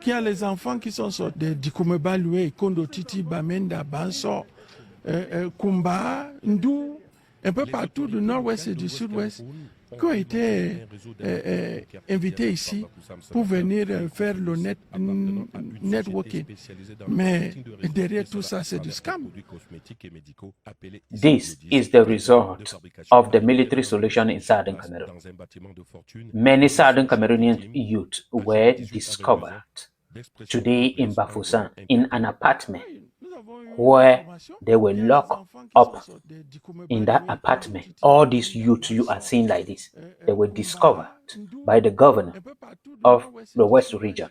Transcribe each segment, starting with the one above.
qu'il y a les enfants qui sont sortis de Dikomebalue, Kondo Titi, Bamenda, Banso, Kumba, Ndou, un peu partout du nord-ouest et du sud-ouest, qui ont été invités ici pour venir faire le networking. Mais derrière tout ça, c'est du scam. This is the result of the military solution in Southern Cameroon. Many Southern Cameroonian youth were discovered today in Bafoussam in an apartment where they were locked up in that apartment. All these youths you are seeing like this, they were discovered by the governor of the West region,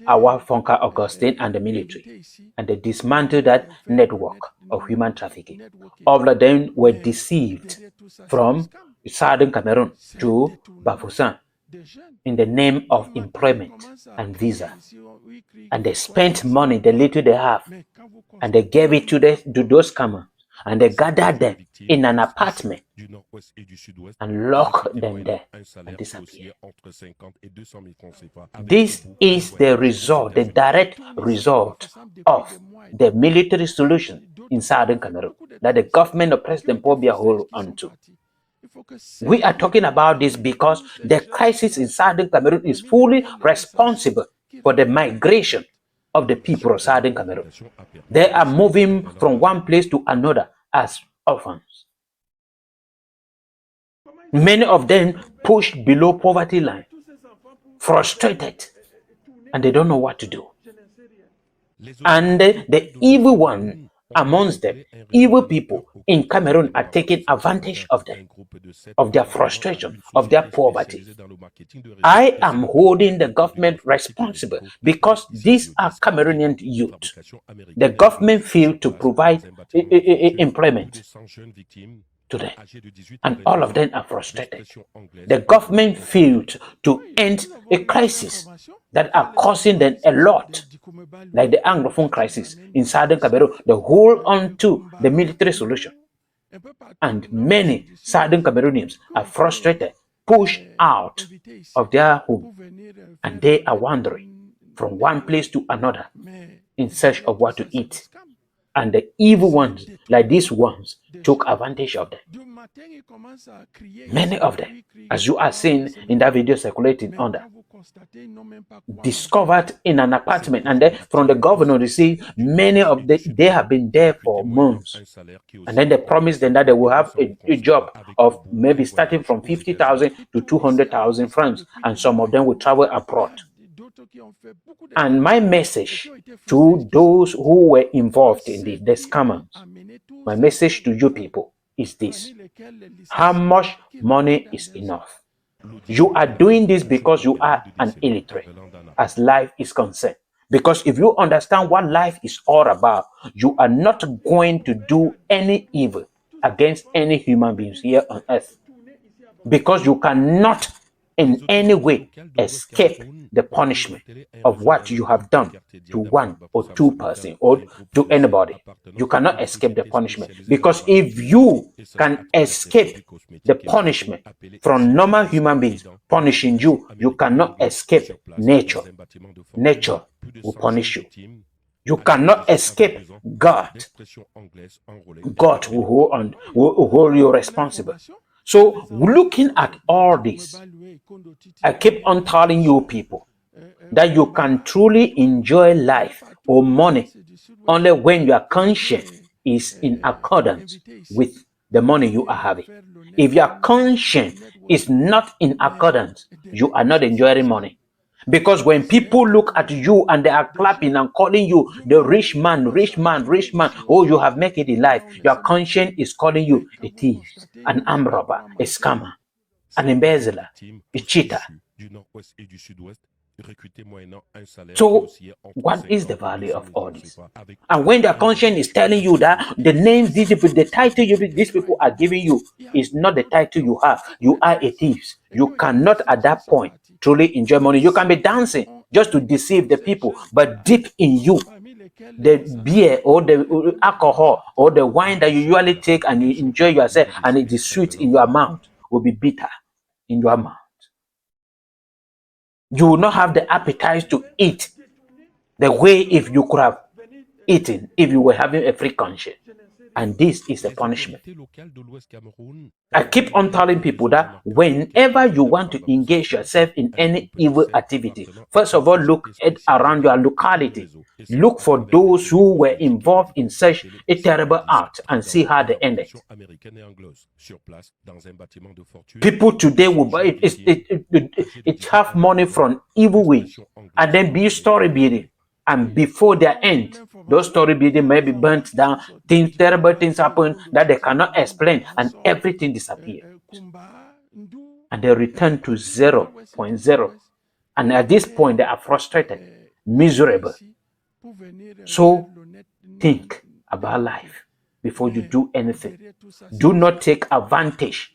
our Fonka Augustine, and the military, and they dismantled that network of human trafficking. All of them were deceived from Southern Cameroon to Bafoussam in the name of employment and visa. And they spent money, the little they have, and they gave it to those scammers. And they gathered them in an apartment and locked them there and disappeared. This is the result, the direct result of the military solution in Southern Cameroon that the government of President Paul Biya hold onto. We are talking about this because the crisis in Southern Cameroon is fully responsible for the migration of the people of Southern Cameroon. They are moving from one place to another as orphans. Many of them pushed below poverty line, frustrated, and they don't know what to do. And the evil one amongst them, evil people in Cameroon, are taking advantage of them, of their frustration, of their poverty. I am holding the government responsible because these are Cameroonian youth. The government failed to provide employment to them, and all of them are frustrated. The government failed to end a crisis that are causing them a lot, like the Anglophone crisis in Southern Cameroon. They hold on to the military solution, and many Southern Cameroonians are frustrated, pushed out of their home, and they are wandering from one place to another in search of what to eat. And the evil ones, like these ones, took advantage of them. Many of them, as you are seeing in that video circulating under, discovered in an apartment, and then from the governor, you see many of them, they have been there for months, and then they promised them that they will have a job of maybe starting from 50,000 to 200,000 francs, and some of them will travel abroad. And my message to those who were involved in the scammers, my message to you people is this: how much money is enough? You are doing this because you are an illiterate as life is concerned. Because if you understand what life is all about, you are not going to do any evil against any human beings here on earth. Because you cannot in any way escape the punishment of what you have done to one or two persons or to anybody. You cannot escape the punishment, because if you can escape the punishment from normal human beings punishing you, you cannot escape nature. Nature will punish you. You cannot escape God. God will hold you responsible. So looking at all this, I keep on telling you people that you can truly enjoy life or money only when your conscience is in accordance with the money you are having. If your conscience is not in accordance, you are not enjoying money. Because when people look at you and they are clapping and calling you the rich man, rich man, rich man, oh, you have made it in life, your conscience is calling you a thief, an armed robber, a scammer, an embezzler, a cheater. So what is the value of all this? And when their conscience is telling you that the names these people, the title these people are giving you is not the title you have, you are a thief, you cannot at that point truly enjoy money. You can be dancing just to deceive the people, but deep in you, the beer or the alcohol or the wine that you usually take and you enjoy yourself and it is sweet in your mouth will be bitter in your mouth. You will not have the appetite to eat The way if you could have eaten, if you were having a free conscience. And this is a punishment. I keep on telling people that whenever you want to engage yourself in any evil activity, first of all, look at around your locality. Look for those who were involved in such a terrible act and see how they ended. People today will buy it have money from evil ways and then be story building. And before their end, those story building may be burnt down, terrible things happen that they cannot explain, and everything disappears. And they return to 0.0. And at this point, they are frustrated, miserable. So think about life before you do anything. Do not take advantage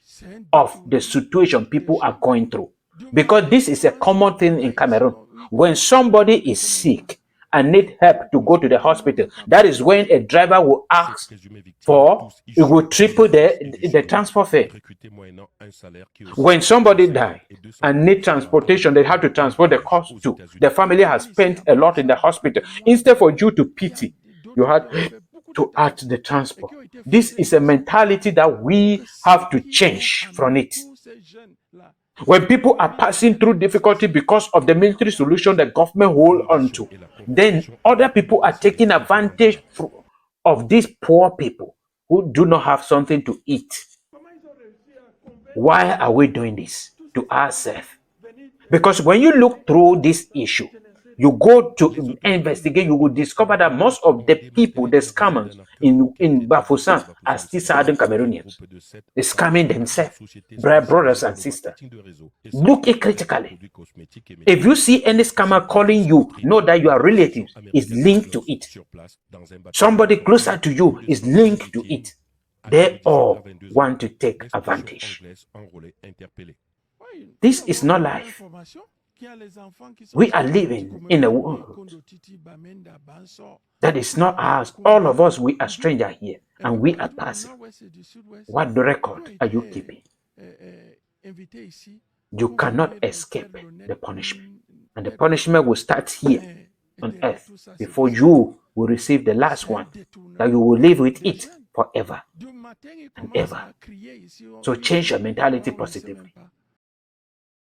of the situation people are going through. Because this is a common thing in Cameroon. When somebody is sick and need help to go to the hospital, that is when a driver will ask for, it will triple the transport fare. When somebody dies and need transportation, they have to transport the cost too. The family has spent a lot in the hospital. Instead for you to pity, you have to add the transport. This is a mentality that we have to change from it. When people are passing through difficulty because of the military solution the government hold on to, then other people are taking advantage of these poor people who do not have something to eat. Why are we doing this to ourselves? Because when you look through this issue, you go to investigate, you will discover that most of the people, the scammers in Bafoussam, are still Southern Cameroonians. They're scamming themselves, brothers and sisters. Look it critically. If you see any scammer calling you, know that your relatives is linked to it. Somebody closer to you is linked to it. They all want to take advantage. This is not life. We are living in a world that is not ours. All of us, we are strangers here, and we are passing. What record are you keeping? You cannot escape the punishment. And the punishment will start here on earth before you will receive the last one, that you will live with it forever and ever. So change your mentality positively.